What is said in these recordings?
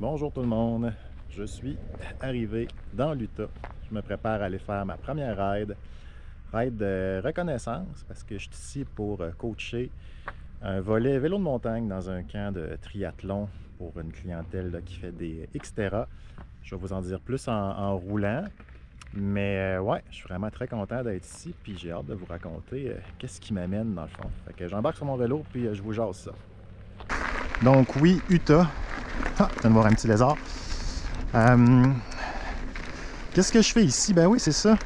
Bonjour tout le monde, je suis arrivé dans l'Utah. Je me prépare à aller faire ma première ride de reconnaissance parce que je suis ici pour coacher un volet vélo de montagne dans un camp de triathlon pour une clientèle là, qui fait des Xterra. Je vais vous en dire plus en roulant, mais ouais, je suis vraiment très content d'être ici puis j'ai hâte de vous raconter qu'est-ce qui m'amène dans le fond. Fait que j'embarque sur mon vélo puis je vous jase ça. Donc oui, Utah. Ah, je viens de voir un petit lézard. Qu'est-ce que je fais ici? Ben oui, c'est ça.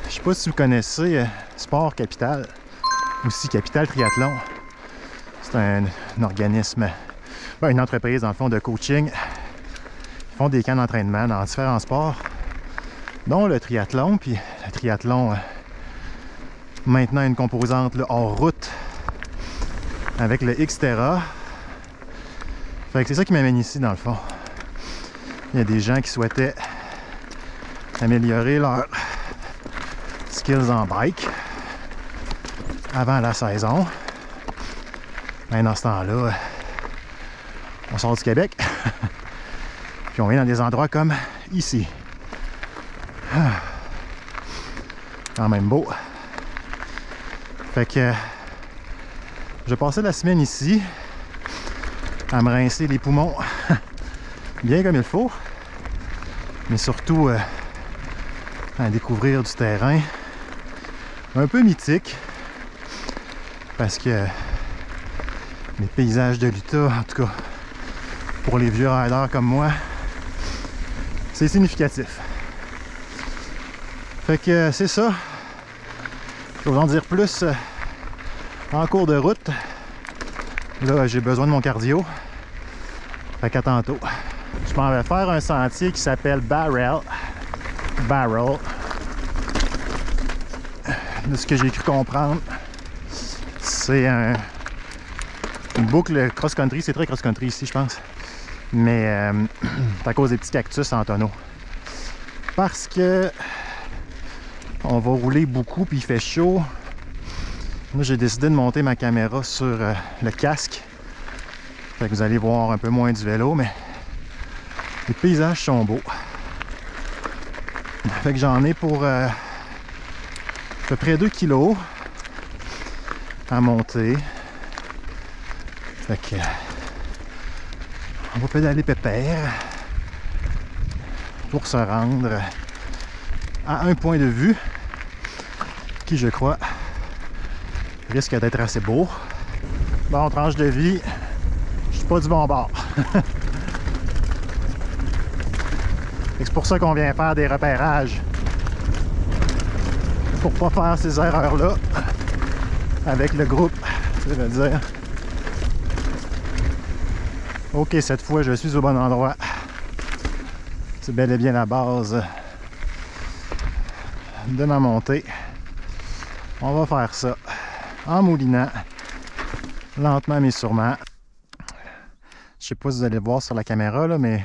Je sais pas si vous connaissez Sport Capital, aussi Capital Triathlon. C'est un organisme, une entreprise dans le fond de coaching. Ils font des camps d'entraînement dans différents sports, dont le triathlon. Puis le triathlon, maintenant une composante là, hors route avec le Xterra. Fait que c'est ça qui m'amène ici dans le fond. Il y a des gens qui souhaitaient améliorer leurs skills en bike avant la saison. Mais dans ce temps-là, on sort du Québec. Puis on vient dans des endroits comme ici. Quand même beau. Fait que je passais la semaine ici à me rincer les poumons bien comme il faut, mais surtout à découvrir du terrain un peu mythique parce que les paysages de l'Utah, en tout cas pour les vieux riders comme moi, c'est significatif. Fait que c'est ça. Je vais vous en dire plus en cours de route. Là, j'ai besoin de mon cardio. Fait qu'à tantôt. Je m'en vais faire un sentier qui s'appelle Barrel. De ce que j'ai cru comprendre, c'est une boucle cross-country. C'est très cross-country ici, je pense. Mais c'est à cause des petits cactus en tonneau. Parce que on va rouler beaucoup puis il fait chaud. Là, j'ai décidé de monter ma caméra sur le casque. Fait que vous allez voir un peu moins du vélo, mais les paysages sont beaux. Fait que j'en ai pour à peu près 2 kilos à monter. Fait que on va pédaler pépère pour se rendre à un point de vue qui, je crois, risque d'être assez beau. Bon, tranche de vie, je suis pas du bon bord. C'est pour ça qu'on vient faire des repérages. Pour pas faire ces erreurs-là avec le groupe, je veux dire. Ok, cette fois, je suis au bon endroit. C'est bel et bien la base de ma montée. On va faire ça en moulinant, lentement mais sûrement. Je sais pas si vous allez voir sur la caméra, là, mais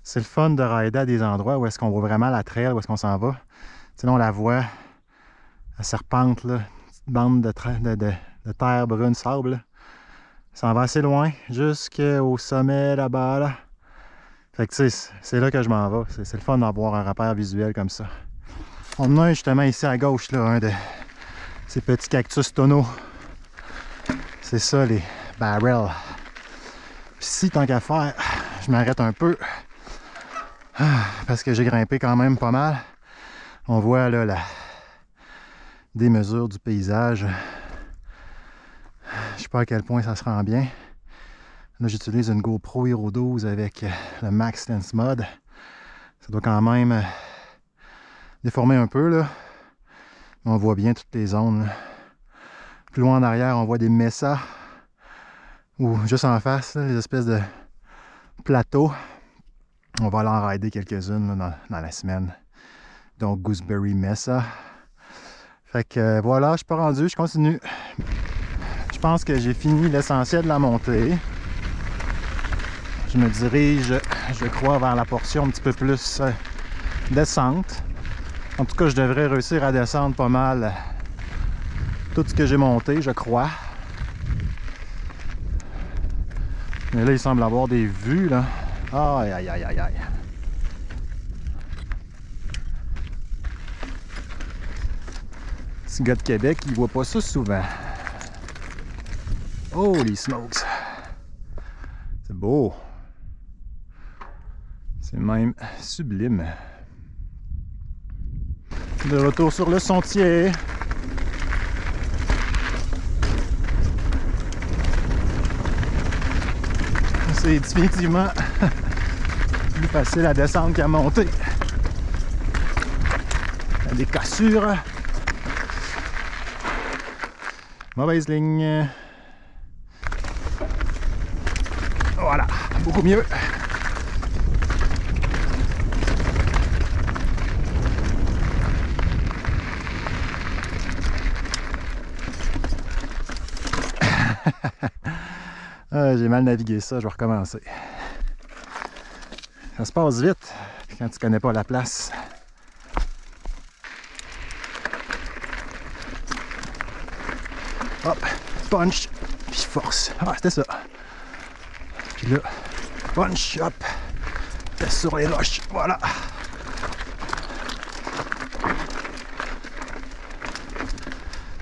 c'est le fun de rider à des endroits où est-ce qu'on voit vraiment la trail, où est-ce qu'on s'en va. Sinon, on la voit, la serpente, là, une petite bande de terre brune, sable. Là. Ça en va assez loin, jusqu'au sommet là-bas. Là. Fait que tu sais, c'est là que je m'en vais. C'est le fun d'avoir un repère visuel comme ça. On en a justement ici à gauche, là, un de ces petits cactus tonneaux. C'est ça, les barrels. Puis si, tant qu'à faire, je m'arrête un peu. Parce que j'ai grimpé quand même pas mal. On voit là la démesure du paysage. Je sais pas à quel point ça se rend bien. Là, j'utilise une GoPro Hero 12 avec le Max Lens Mode. Ça doit quand même déformer un peu là. Mais on voit bien toutes les zones. Là. Plus loin en arrière, on voit des mesas. Ou juste en face, là, les espèces de plateaux. On va aller en rider quelques-unes dans la semaine. Donc Gooseberry Mesa. Fait que voilà, je suis pas rendu, je continue. Je pense que j'ai fini l'essentiel de la montée. Je me dirige, je crois, vers la portion un petit peu plus descente. En tout cas, je devrais réussir à descendre pas mal tout ce que j'ai monté, je crois. Mais là, il semble avoir des vues, là. Aïe, aïe, aïe, aïe, aïe. Petit gars de Québec, il voit pas ça souvent. Holy smokes! C'est beau. C'est même sublime. De retour sur le sentier. C'est définitivement plus facile à descendre qu'à monter. Il y a des cassures. Mauvaise ligne. Voilà, beaucoup mieux. J'ai mal navigué ça, je vais recommencer. Ça se passe vite quand tu connais pas la place. Hop, punch, puis force. Ah, c'était ça. Puis là, punch, hop, teste sur les roches, voilà.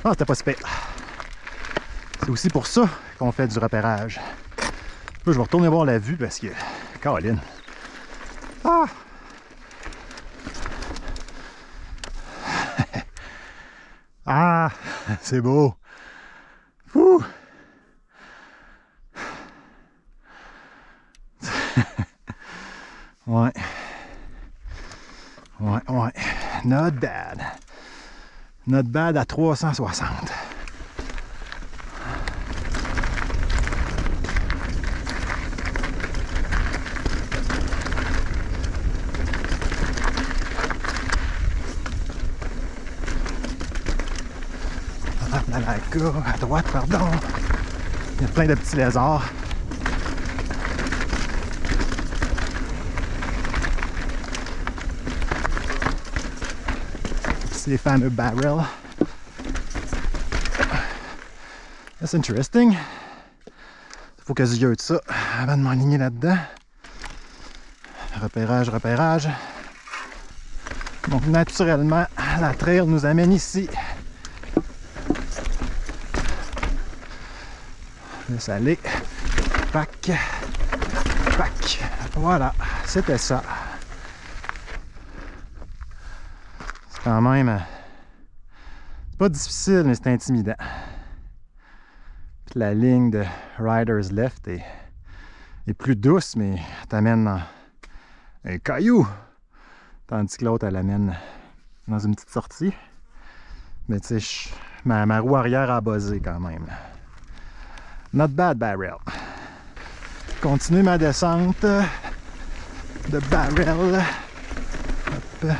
Ah, c'était pas super. C'est aussi pour ça qu'on fait du repérage. Là, je vais retourner voir la vue parce que... Caroline. Ah! Ah! C'est beau! Ouh! Ouais. Ouais, ouais. Not bad. Not bad à 360. À droite, pardon. Il y a plein de petits lézards. C'est les fameux barrels. That's interesting. Il faut que je regarde ça avant de m'enligner là-dedans. Repérage, repérage. Donc naturellement, la trail nous amène ici. Laisse aller. Pac. Pac. Voilà, c'était ça. C'est quand même... C'est pas difficile, mais c'est intimidant. Puis la ligne de Riders Left est plus douce, mais t'amène dans un caillou. Tandis que l'autre, elle amène dans une petite sortie. Mais tu sais, ma roue arrière a buzzé quand même. Not bad barrel. Continue ma descente de barrel. Hop.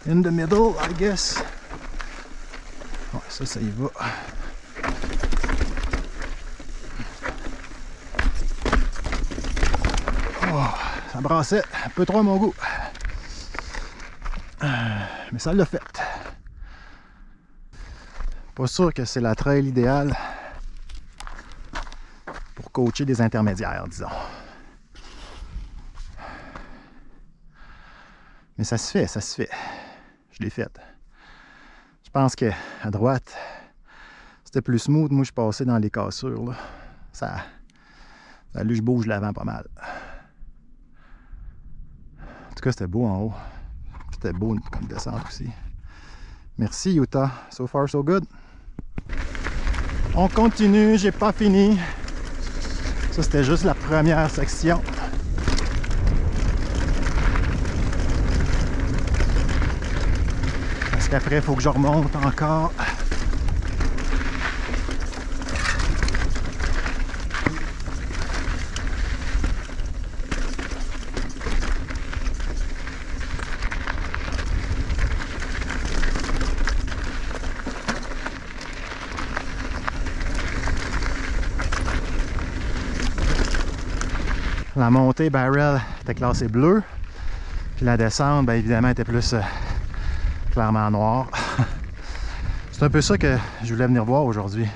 In the middle, I guess. Ouais, ça y va. Oh, ça brassait un peu trop à mon goût. Mais ça l'a fait. Pas sûr que c'est la trail idéale pour coacher des intermédiaires, disons. Mais ça se fait, ça se fait. Je l'ai fait. Je pense que à droite, c'était plus smooth. Moi, je passais dans les cassures, là. Ça je bouge l'avant pas mal. En tout cas, c'était beau en haut. C'était beau comme descente aussi. Merci Utah. So far, so good. On continue, j'ai pas fini. Ça, c'était juste la première section. Parce qu'après, il faut que je remonte encore. La montée barrel était classée bleu, puis la descente, bien évidemment, était plus clairement noire. C'est un peu ça que je voulais venir voir aujourd'hui.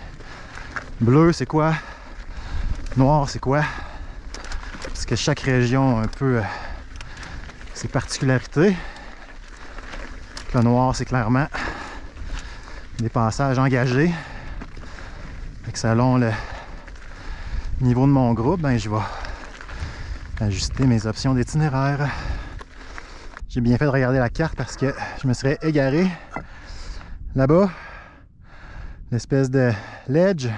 Bleu, c'est quoi? Noir, c'est quoi? Parce que chaque région a un peu ses particularités. Le noir, c'est clairement des passages engagés. Fait que selon le niveau de mon groupe, ben, je vais ajuster mes options d'itinéraire. J'ai bien fait de regarder la carte parce que je me serais égaré. Là-bas, l'espèce de ledge,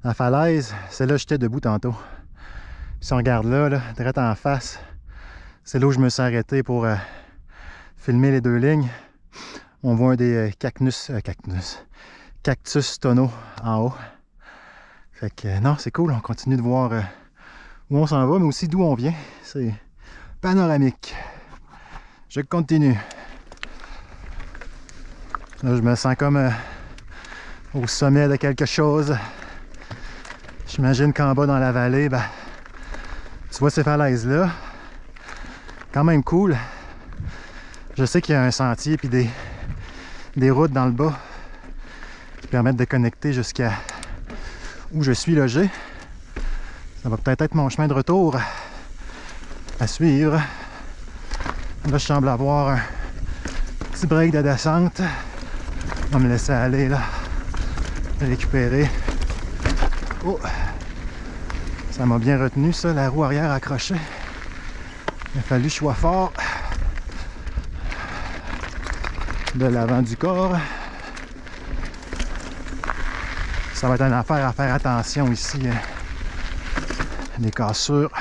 la falaise, c'est là où j'étais debout tantôt. Si on regarde là, direct en face, c'est là où je me suis arrêté pour filmer les deux lignes. On voit un des cactus tonneaux en haut. Fait que non, c'est cool, on continue de voir où on s'en va, mais aussi d'où on vient. C'est panoramique. Je continue. Là, je me sens comme au sommet de quelque chose. J'imagine qu'en bas dans la vallée, ben, tu vois ces falaises-là. Quand même cool. Je sais qu'il y a un sentier et des routes dans le bas qui permettent de connecter jusqu'à où je suis logé. Ça va peut-être être mon chemin de retour à suivre. Là, je semble avoir un petit break de descente. On va me laisser aller là, récupérer. Oh! Ça m'a bien retenu ça, la roue arrière accrochée. Il a fallu que je sois fort de l'avant du corps. Ça va être une affaire à faire attention ici. Les cassures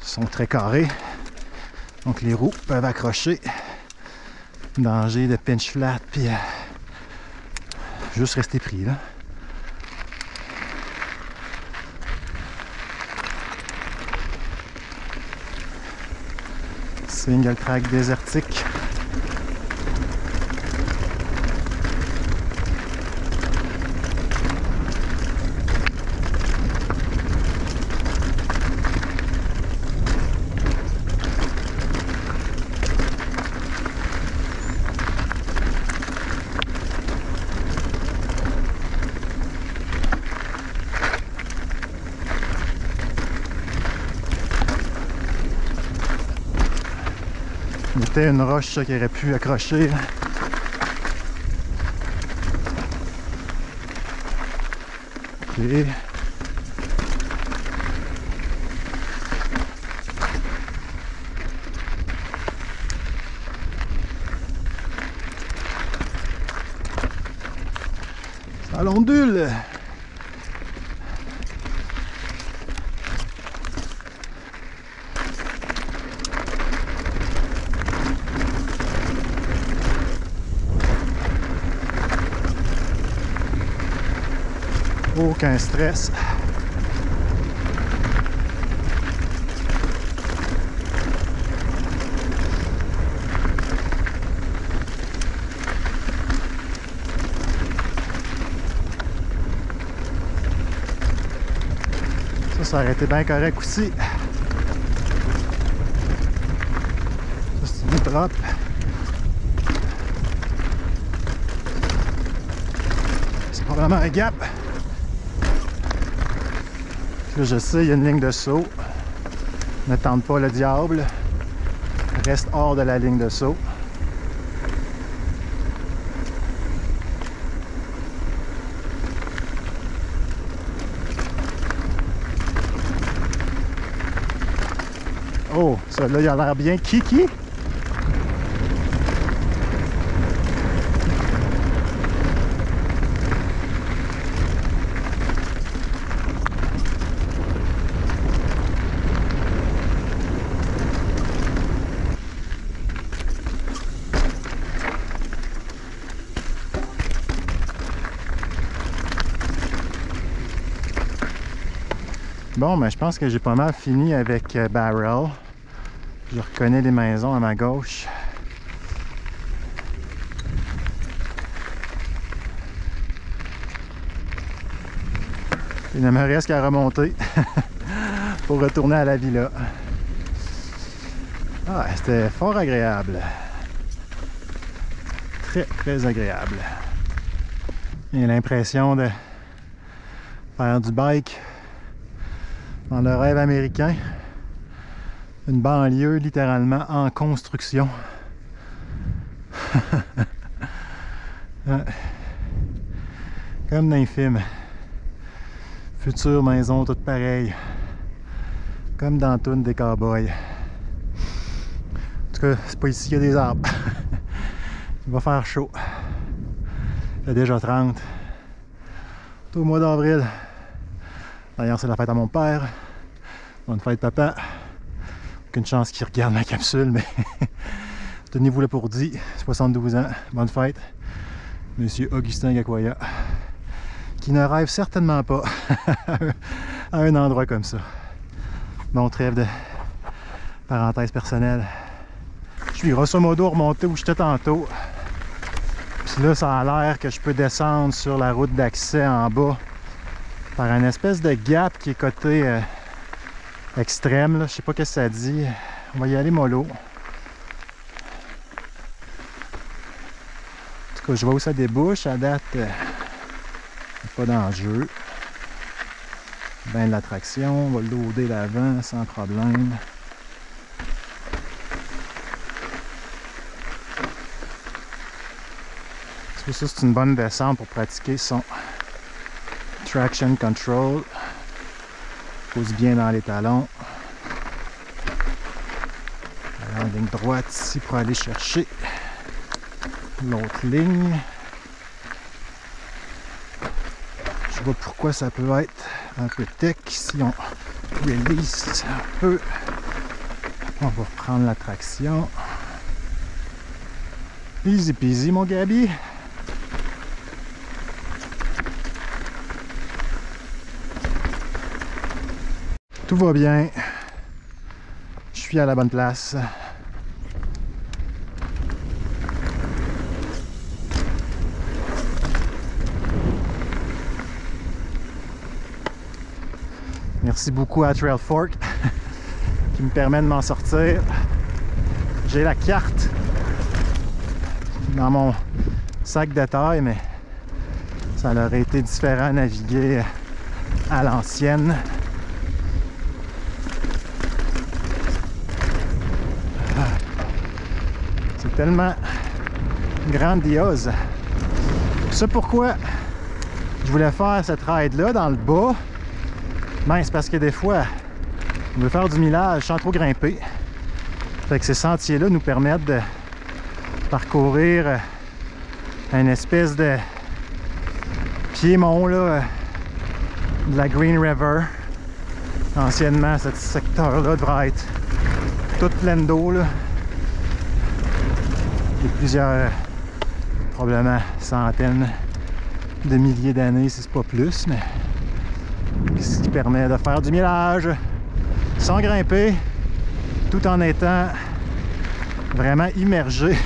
sont très carrées, donc les roues peuvent accrocher. Danger de pinch flat, puis juste rester pris là. Single track désertique. C'était une roche ça, qui aurait pu accrocher. Okay. Ça l'ondule. Aucun stress. Ça aurait été bien correct aussi. Ça, c'est bien propre. C'est probablement un gap. Là, je sais, il y a une ligne de saut. Ne tente pas le diable. Reste hors de la ligne de saut. Oh, celui-là, il a l'air bien kiki. Bon, ben, je pense que j'ai pas mal fini avec Barrel. Je reconnais les maisons à ma gauche. Il ne me reste qu'à remonter pour retourner à la villa. Ah, c'était fort agréable. Très, très agréable. J'ai l'impression de faire du bike Dans le rêve américain, une banlieue littéralement en construction. Comme dans les films. Future maison toute pareille. Comme dans Toon des cowboys. En tout cas, c'est pas ici qu'il y a des arbres. Il va faire chaud. Il fait déjà 30. Tout au mois d'avril. D'ailleurs, c'est la fête à mon père. Bonne fête, papa. Aucune chance qu'il regarde ma capsule, mais tenez-vous là pour dit. 72 ans. Bonne fête. Monsieur Augustin Gakwaya. Qui ne rêve certainement pas à un endroit comme ça. Bon, trêve de parenthèse personnelle. Je suis grosso modo remonté où j'étais tantôt. Puis là, ça a l'air que je peux descendre sur la route d'accès en bas par une espèce de gap qui est côté extrême. Là. Je sais pas ce que ça dit. On va y aller mollo. En tout cas, je vois où ça débouche. À date, pas d'enjeu. Ben de l'attraction. On va loader l'avant sans problème. Ça, c'est une bonne descente pour pratiquer son traction control. Pose bien dans les talons. Alors, une ligne droite ici pour aller chercher l'autre ligne. Je vois pourquoi ça peut être un peu tech. Si on release un peu, on va reprendre la traction. Easy peasy, mon Gabi. Tout va bien. Je suis à la bonne place. Merci beaucoup à Trail Fork qui me permet de m'en sortir. J'ai la carte dans mon sac de taille, mais ça aurait été différent à naviguer à l'ancienne. C'est tellement grandiose. C'est pourquoi je voulais faire cette ride-là dans le bas. Ben, c'est parce que des fois, on veut faire du millage sans trop grimper. Fait que ces sentiers-là nous permettent de parcourir une espèce de piémont là, de la Green River. Anciennement, ce secteur-là devrait être toute pleine d'eau. Il y a plusieurs, probablement centaines de milliers d'années, si c'est pas plus, mais ce qui permet de faire du millage sans grimper, tout en étant vraiment immergé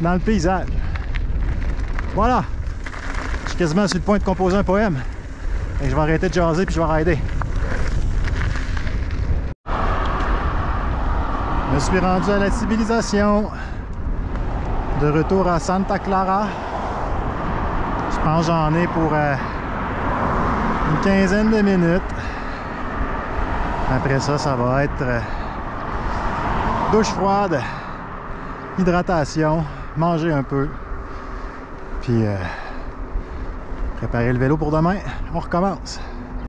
dans le paysage. Voilà! Je suis quasiment sur le point de composer un poème. Et je vais arrêter de jaser puis je vais rider. Je me suis rendu à la civilisation. De retour à Santa Clara. Je pense que j'en ai pour une quinzaine de minutes. Après ça, ça va être douche froide, hydratation, manger un peu, puis préparer le vélo pour demain. On recommence.